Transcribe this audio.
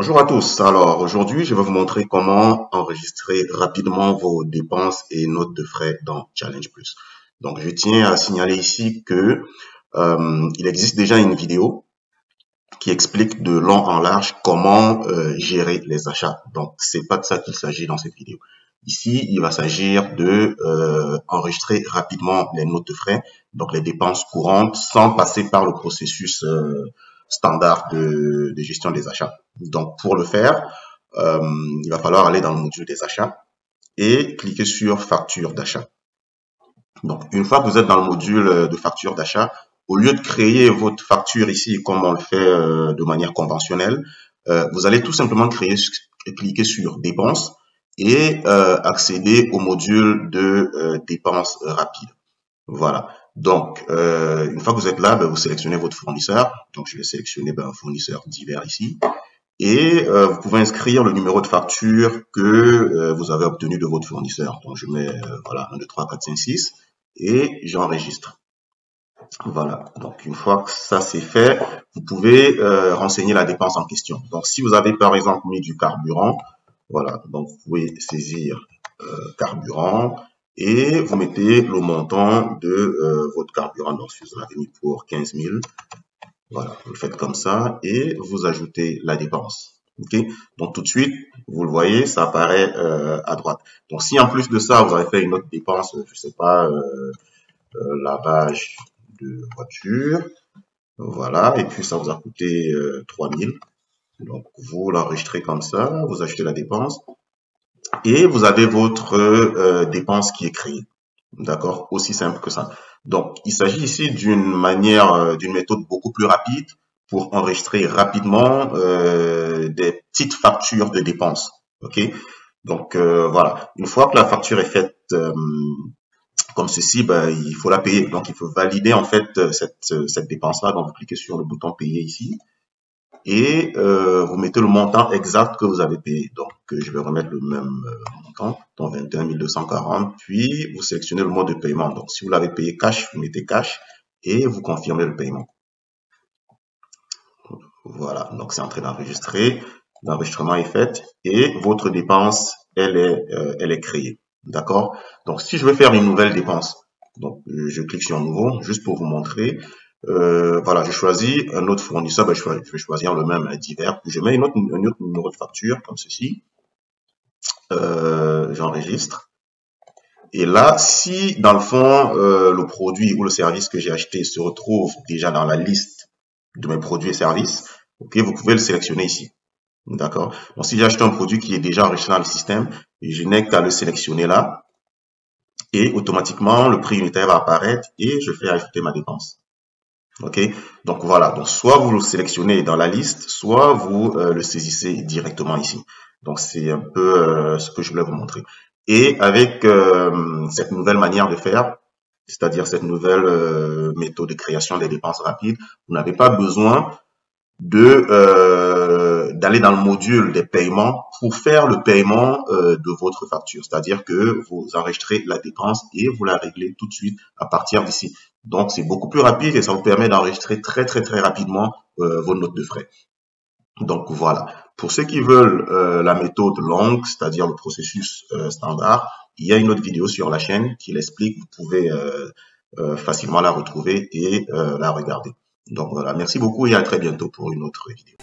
Bonjour à tous. Alors aujourd'hui, je vais vous montrer comment enregistrer rapidement vos dépenses et notes de frais dans Challenge Plus. Donc je tiens à signaler ici que il existe déjà une vidéo qui explique de long en large comment gérer les achats. Donc c'est pas de ça qu'il s'agit dans cette vidéo. Ici, il va s'agir de enregistrer rapidement les notes de frais, donc les dépenses courantes, sans passer par le processus standard de gestion des achats. Donc pour le faire, il va falloir aller dans le module des achats et cliquer sur facture d'achat. Donc une fois que vous êtes dans le module de facture d'achat, au lieu de créer votre facture ici comme on le fait de manière conventionnelle, vous allez tout simplement cliquer sur dépenses et accéder au module de dépenses rapides. Voilà. Donc, une fois que vous êtes là, vous sélectionnez votre fournisseur. Donc, je vais sélectionner un fournisseur divers ici. Et vous pouvez inscrire le numéro de facture que vous avez obtenu de votre fournisseur. Donc, je mets voilà 1, 2, 3, 4, 5, 6 et j'enregistre. Voilà. Donc, une fois que ça c'est fait, vous pouvez renseigner la dépense en question. Donc, si vous avez par exemple mis du carburant, voilà. Donc, vous pouvez saisir carburant. Et vous mettez le montant de votre carburant. Donc, si vous en avez mis pour 15 000, voilà, vous le faites comme ça et vous ajoutez la dépense. Ok. Donc, tout de suite, vous le voyez, ça apparaît à droite. Donc, si en plus de ça, vous avez fait une autre dépense, je sais pas, lavage de voiture, voilà, et puis ça vous a coûté 3 000. Donc, vous l'enregistrez comme ça, vous achetez la dépense. Et vous avez votre dépense qui est créée. D'accord? Aussi simple que ça. Donc, il s'agit ici d'une méthode beaucoup plus rapide pour enregistrer rapidement des petites factures de dépenses. OK? Donc, voilà. Une fois que la facture est faite comme ceci, il faut la payer. Donc, il faut valider en fait cette dépense-là. Donc, vous cliquez sur le bouton payer ici. Et vous mettez le montant exact que vous avez payé. Donc, je vais remettre le même montant, donc 21 240, puis vous sélectionnez le mode de paiement. Donc, si vous l'avez payé cash, vous mettez cash et vous confirmez le paiement. Voilà, donc c'est en train d'enregistrer. L'enregistrement est fait et votre dépense, elle est créée. D'accord? Donc, si je veux faire une nouvelle dépense, donc je clique sur nouveau, juste pour vous montrer. Voilà, je choisis un autre fournisseur, je vais choisir le même divers, puis je mets un autre numéro de facture comme ceci, j'enregistre, et là, si dans le fond, le produit ou le service que j'ai acheté se retrouve déjà dans la liste de mes produits et services, ok, vous pouvez le sélectionner ici, d'accord. Donc si j'ai acheté un produit qui est déjà enregistré dans le système, je n'ai qu'à le sélectionner là, et automatiquement, le prix unitaire va apparaître, et je fais ajouter ma dépense. Ok, donc voilà, donc soit vous le sélectionnez dans la liste, soit vous le saisissez directement ici. Donc c'est un peu ce que je voulais vous montrer. Et avec cette nouvelle manière de faire, c'est-à-dire cette nouvelle méthode de création des dépenses rapides, vous n'avez pas besoin d'aller dans le module des paiements pour faire le paiement de votre facture. C'est-à-dire que vous enregistrez la dépense et vous la réglez tout de suite à partir d'ici. Donc, c'est beaucoup plus rapide et ça vous permet d'enregistrer très rapidement vos notes de frais. Donc, voilà. Pour ceux qui veulent la méthode longue, c'est-à-dire le processus standard, il y a une autre vidéo sur la chaîne qui l'explique. Vous pouvez facilement la retrouver et la regarder. Donc voilà, merci beaucoup et à très bientôt pour une autre vidéo.